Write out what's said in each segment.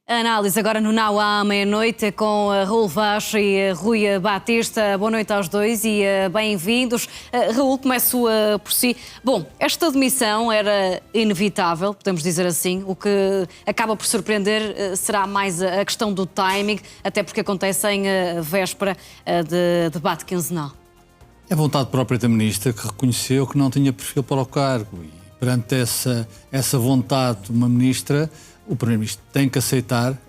A análise agora no Now à meia-noite com Raul Vaz e Rui Batista. Boa noite aos dois e bem-vindos. Raul, começo por si. Bom, esta demissão era inevitável, podemos dizer assim. O que acaba por surpreender será mais a questão do timing, até porque acontece em véspera de debate quinzenal. É a vontade própria da Ministra, que reconheceu que não tinha perfil para o cargo. E perante essa vontade de uma Ministra, o Primeiro-Ministro tem que aceitar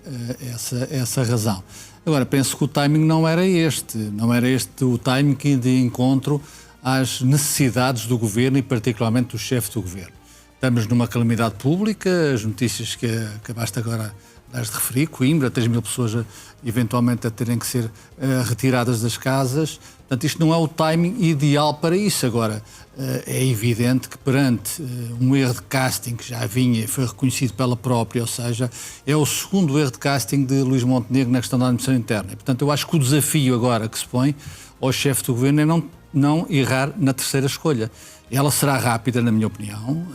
essa razão. Agora, penso que o timing não era este o timing de encontro às necessidades do Governo e particularmente do chefe do Governo. Estamos numa calamidade pública, as notícias que acabaste agora de referir, Coimbra, 3.000 pessoas eventualmente a terem que ser retiradas das casas. Portanto, isto não é o timing ideal para isso. Agora, é evidente que perante um erro de casting que já vinha e foi reconhecido pela própria, ou seja, é o segundo erro de casting de Luís Montenegro na questão da administração interna. E, portanto, eu acho que o desafio agora que se põe ao chefe do Governo é não errar na terceira escolha. Ela será rápida, na minha opinião,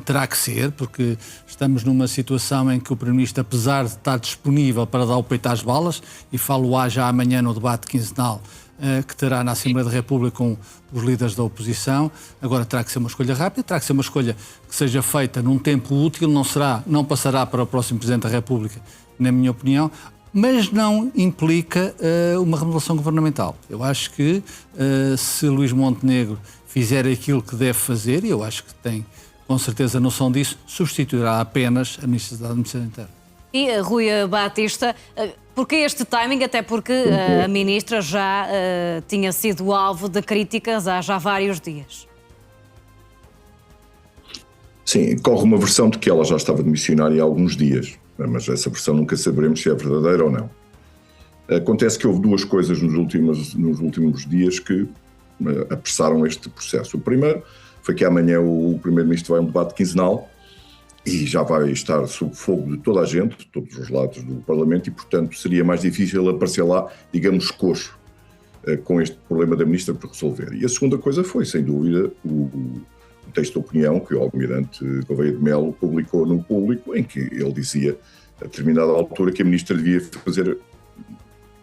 terá que ser, porque estamos numa situação em que o Primeiro-Ministro, apesar de estar disponível para dar o peito às balas, e falo-á já amanhã no debate quinzenal, que terá na Assembleia da República com os líderes da oposição, agora terá que ser uma escolha rápida, terá que ser uma escolha que seja feita num tempo útil, não passará para o próximo Presidente da República, na minha opinião, mas não implica uma remodelação governamental. Eu acho que se Luís Montenegro fizer aquilo que deve fazer, e eu acho que tem com certeza noção disso, substituirá apenas a Ministra da Administração Interna. E Rui Batista, porquê este timing? Até porque a Ministra já tinha sido alvo de críticas há já vários dias. Sim, corre uma versão de que ela já estava demissionária há alguns dias, mas essa versão nunca saberemos se é verdadeira ou não. Acontece que houve duas coisas nos últimos dias que apressaram este processo. O primeiro foi que amanhã o Primeiro-Ministro vai a um debate quinzenal e já vai estar sob fogo de toda a gente, de todos os lados do Parlamento, e, portanto, seria mais difícil aparecer lá, digamos, coxo, com este problema da Ministra por resolver. E a segunda coisa foi, sem dúvida, o texto de opinião que o Almirante Gouveia de Melo publicou no Público, em que ele dizia, a determinada altura, que a Ministra devia fazer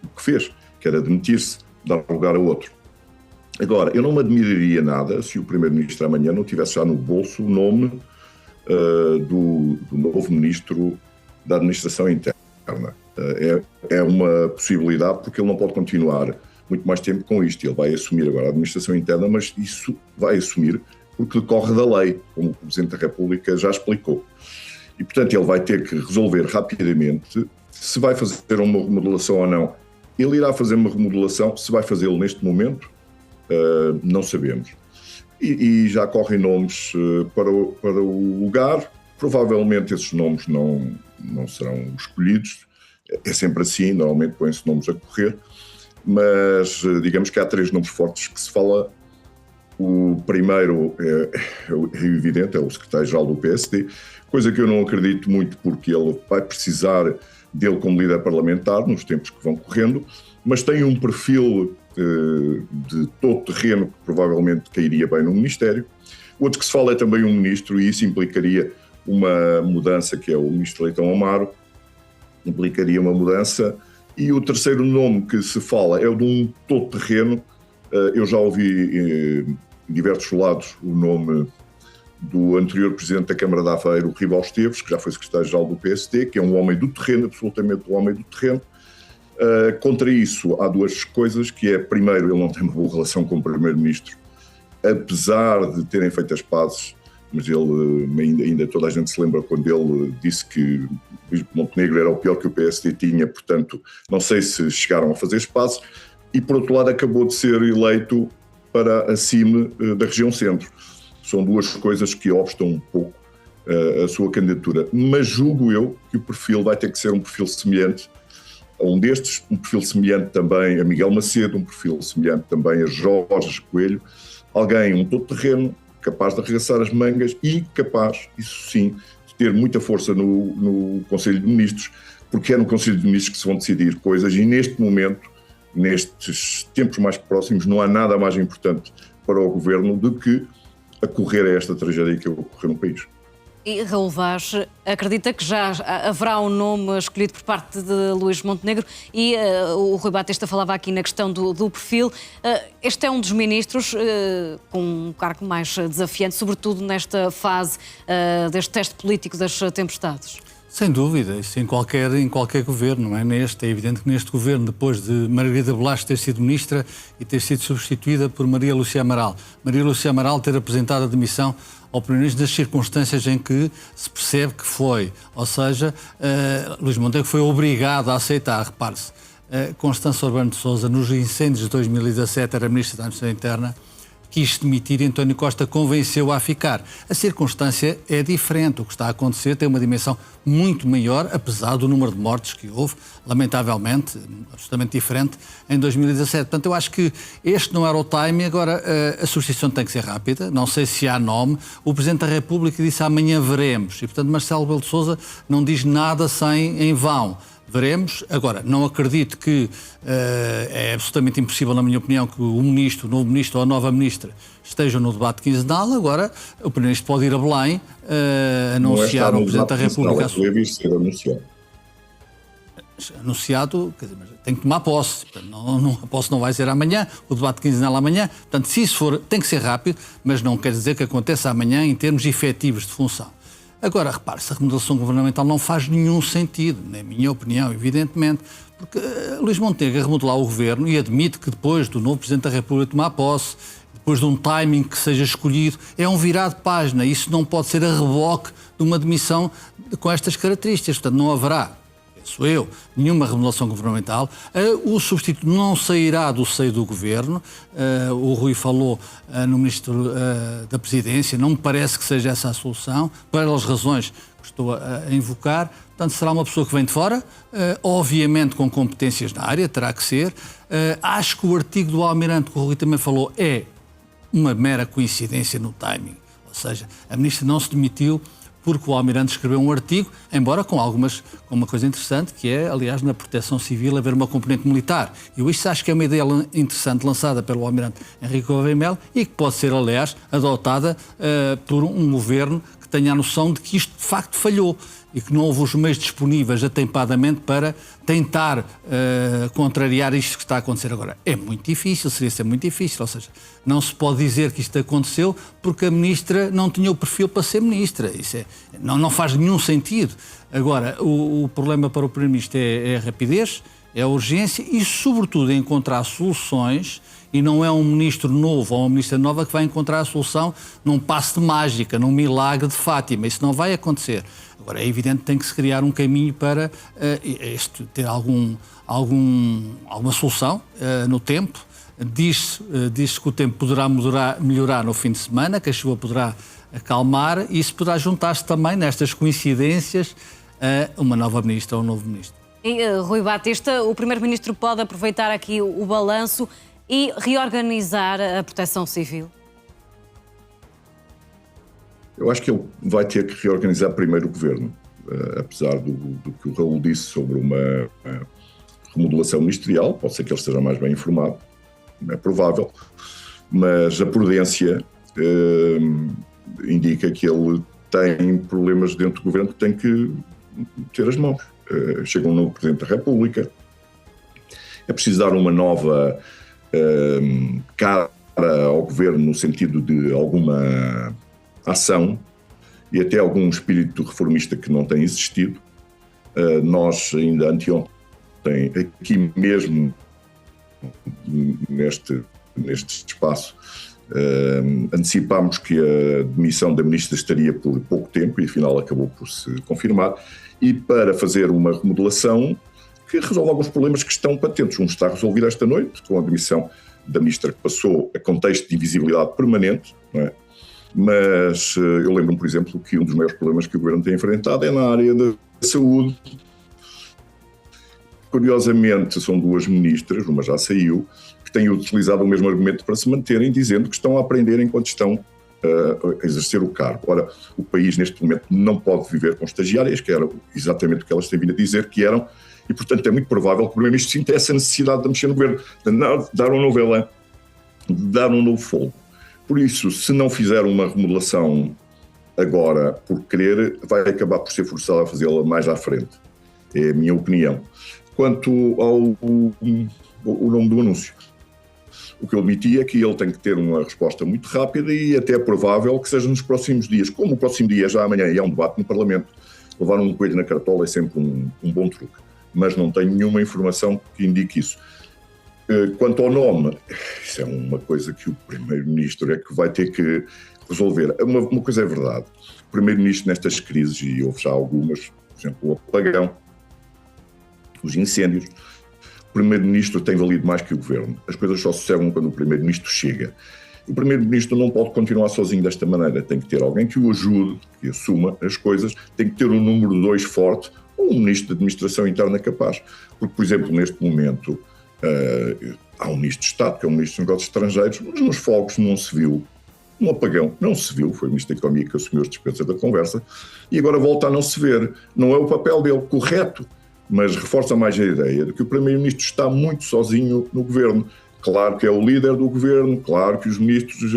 o que fez, que era demitir-se, dar lugar a outro. Agora, eu não me admiraria nada se o Primeiro-Ministro amanhã não tivesse já no bolso o nome do novo Ministro da Administração Interna. É uma possibilidade, porque ele não pode continuar muito mais tempo com isto. Ele vai assumir agora a Administração Interna, mas isso vai assumir porque decorre da lei, como o Presidente da República já explicou. E, portanto, ele vai ter que resolver rapidamente se vai fazer uma remodelação ou não. Ele irá fazer uma remodelação, se vai fazê-lo neste momento, não sabemos. E já correm nomes para o lugar. Provavelmente esses nomes não serão escolhidos. É sempre assim, normalmente põem-se nomes a correr. Mas digamos que há três nomes fortes que se fala. O primeiro é evidente, é o secretário-geral do PSD, coisa que eu não acredito muito, porque ele vai precisar dele como líder parlamentar nos tempos que vão correndo, mas tem um perfil de todo terreno que provavelmente cairia bem no Ministério. O outro que se fala é também um ministro, e isso implicaria uma mudança, que é o ministro Leitão Amaro, implicaria uma mudança. E o terceiro nome que se fala é o de um todo terreno. Eu já ouvi em diversos lados o nome do anterior Presidente da Câmara de Aveiro, Ribal Esteves, que já foi secretário-geral do PSD, que é um homem do terreno, absolutamente um homem do terreno. Contra isso, há duas coisas, que é, primeiro, ele não tem uma boa relação com o Primeiro-Ministro, apesar de terem feito as pazes, mas ele, ainda toda a gente se lembra quando ele disse que Luís Montenegro era o pior que o PSD tinha, portanto, não sei se chegaram a fazer as pazes. E, por outro lado, acabou de ser eleito para acima da região centro. São duas coisas que obstam um pouco a sua candidatura. Mas julgo eu que o perfil vai ter que ser um perfil semelhante a um destes, um perfil semelhante também a Miguel Macedo, um perfil semelhante também a Jorge Coelho, alguém, um todo-terreno, capaz de arregaçar as mangas e capaz, isso sim, de ter muita força no Conselho de Ministros, porque é no Conselho de Ministros que se vão decidir coisas e, neste momento, nestes tempos mais próximos, não há nada mais importante para o Governo do que acorrer a esta tragédia que ocorreu no país. E Raul Vaz acredita que já haverá um nome escolhido por parte de Luís Montenegro e o Rui Batista falava aqui na questão do perfil. Este é um dos ministros com um cargo mais desafiante, sobretudo nesta fase deste teste político das tempestades. Sem dúvida, isso em qualquer governo, não é neste. É evidente que neste governo, depois de Margarida Belacho ter sido ministra e ter sido substituída por Maria Lúcia Amaral. Maria Lúcia Amaral ter apresentado a demissão ao Primeiro-Ministro nas circunstâncias em que se percebe que foi. Ou seja, Luís Montenegro foi obrigado a aceitar, repare-se, Constança Urbano de Sousa, nos incêndios de 2017, era Ministra da Administração Interna, quis demitir e António Costa convenceu-a a ficar. A circunstância é diferente. O que está a acontecer tem uma dimensão muito maior, apesar do número de mortes que houve, lamentavelmente, absolutamente diferente, em 2017. Portanto, eu acho que este não era o timing. Agora, a substituição tem que ser rápida. Não sei se há nome. O Presidente da República disse amanhã veremos. E, portanto, Marcelo Rebelo de Sousa não diz nada em vão. Veremos. Agora, não acredito que é absolutamente impossível, na minha opinião, que o ministro, o novo ministro ou a nova ministra estejam no debate quinzenal. Agora, o Primeiro-Ministro pode ir a Belém anunciar ao Presidente da República... Anunciado, quer dizer, mas tem que tomar posse. A posse não vai ser amanhã, o debate quinzenal amanhã. Portanto, se isso for, tem que ser rápido, mas não quer dizer que aconteça amanhã em termos efetivos de função. Agora, repare-se, a remodelação governamental não faz nenhum sentido, na minha opinião, evidentemente, porque Luís Montenegro remodelar o governo e admite que depois do novo Presidente da República tomar posse, depois de um timing que seja escolhido, é um virar de página. Isso não pode ser a reboque de uma demissão com estas características. Portanto, não haverá, penso eu, nenhuma remodelação governamental. O substituto não sairá do seio do governo. O Rui falou no Ministro da Presidência. Não me parece que seja essa a solução, pelas razões que estou a invocar. Portanto, será uma pessoa que vem de fora, obviamente com competências na área, terá que ser. Acho que o artigo do Almirante, que o Rui também falou, é uma mera coincidência no timing. Ou seja, a Ministra não se demitiu porque o Almirante escreveu um artigo, embora com uma coisa interessante, que é, aliás, na proteção civil haver uma componente militar. Eu isso acho que é uma ideia interessante lançada pelo Almirante Henrique Gouveia Melo e que pode ser, aliás, adotada por um governo que tenha a noção de que isto de facto falhou e que não houve os meios disponíveis atempadamente para tentar contrariar isto que está a acontecer agora. É muito difícil, seria ser muito difícil, ou seja, não se pode dizer que isto aconteceu porque a Ministra não tinha o perfil para ser Ministra. Isso não faz nenhum sentido. Agora, o problema para o Primeiro-Ministro é a rapidez, é a urgência e, sobretudo, é encontrar soluções. E não é um ministro novo ou uma ministra nova que vai encontrar a solução num passe de mágica, num milagre de Fátima. Isso não vai acontecer. Agora, é evidente que tem que se criar um caminho para ter alguma solução no tempo. Diz-se que o tempo poderá melhorar no fim de semana, que a chuva poderá acalmar e isso poderá juntar-se também nestas coincidências a uma nova ministra ou um novo ministro. E, Rui Batista, o Primeiro-Ministro pode aproveitar aqui o balanço e reorganizar a proteção civil? Eu acho que ele vai ter que reorganizar primeiro o governo, apesar do que o Raul disse sobre uma remodelação ministerial, pode ser que ele esteja mais bem informado, é provável, mas a prudência indica que ele tem problemas dentro do governo que tem que ter as mãos. Chega um novo Presidente da República, é preciso dar uma nova cara ao governo no sentido de alguma ação e até algum espírito reformista que não tem existido. Nós ainda anteontem, aqui mesmo neste espaço, antecipámos que a demissão da Ministra estaria por pouco tempo e afinal acabou por se confirmar, e para fazer uma remodelação que resolve alguns problemas que estão patentes. Um está resolvido esta noite, com a demissão da Ministra que passou a contexto de invisibilidade permanente, não é? Mas eu lembro-me, por exemplo, que um dos maiores problemas que o Governo tem enfrentado é na área da saúde. Curiosamente, são duas ministras, uma já saiu, que têm utilizado o mesmo argumento para se manterem, dizendo que estão a aprender enquanto estão a exercer o cargo. Ora, o país neste momento não pode viver com estagiárias, que era exatamente o que elas têm vindo a dizer que eram, e portanto é muito provável que o Primeiro-Ministro sinta essa necessidade de mexer no Governo, de dar um novo elan, de dar um novo fogo. Por isso, se não fizer uma remodelação agora por querer, vai acabar por ser forçado a fazê-la mais à frente. É a minha opinião. Quanto ao o nome do anúncio, o que eu admiti é que ele tem que ter uma resposta muito rápida e até é provável que seja nos próximos dias. Como o próximo dia é já amanhã e há um debate no Parlamento, levar um coelho na cartola é sempre um bom truque. Mas não tenho nenhuma informação que indique isso. Quanto ao nome, isso é uma coisa que o Primeiro-Ministro é que vai ter que resolver. Uma coisa é verdade. O Primeiro-Ministro nestas crises, e houve já algumas, por exemplo, o apagão, os incêndios, o Primeiro-Ministro tem valido mais que o Governo. As coisas só sucedem quando o Primeiro-Ministro chega. O Primeiro-Ministro não pode continuar sozinho desta maneira. Tem que ter alguém que o ajude, que assuma as coisas. Tem que ter um número 2 forte, ou um Ministro de Administração Interna capaz. Porque, por exemplo, neste momento, há um Ministro de Estado, que é o Ministro dos Negócios Estrangeiros, mas nos fogos não se viu. Um apagão não se viu, foi o Ministro da Economia que assumiu as despesas da conversa, e agora volta a não se ver. Não é o papel dele, correto, mas reforça mais a ideia de que o Primeiro-Ministro está muito sozinho no Governo. Claro que é o líder do Governo, claro que os ministros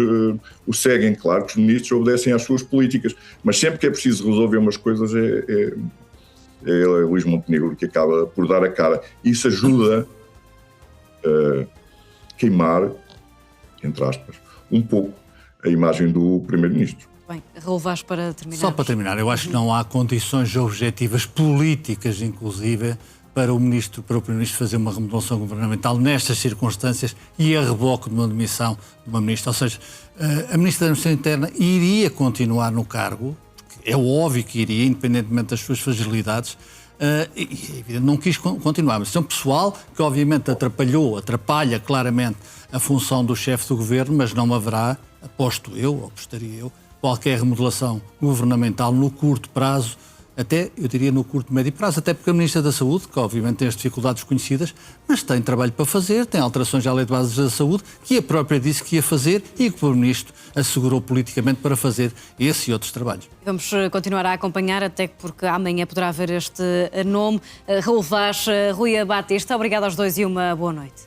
o seguem, claro que os ministros obedecem às suas políticas, mas sempre que é preciso resolver umas coisas é Luís Montenegro que acaba por dar a cara. Isso ajuda a queimar, entre aspas, um pouco a imagem do Primeiro-Ministro. Bem, Raul Vaz, para terminar. Só para terminar, eu acho que não há condições objetivas políticas, inclusive, para o Primeiro-Ministro fazer uma remodelação governamental nestas circunstâncias e a reboque de uma demissão de uma Ministra. Ou seja, a Ministra da Administração Interna iria continuar no cargo, é óbvio que iria, independentemente das suas fragilidades, e evidente, não quis continuar. Mas é um pessoal que obviamente atrapalha claramente a função do chefe do governo, mas não haverá, apostaria eu, qualquer remodelação governamental no curto prazo, até, eu diria, no curto e médio prazo, até porque a Ministra da Saúde, que obviamente tem as dificuldades conhecidas, mas tem trabalho para fazer, tem alterações à Lei de Bases da Saúde, que a própria disse que ia fazer e que o Primeiro-Ministro assegurou politicamente para fazer esse e outros trabalhos. Vamos continuar a acompanhar, até porque amanhã poderá haver este nome. Raul Vaz, Rui Batista, obrigado aos dois e uma boa noite.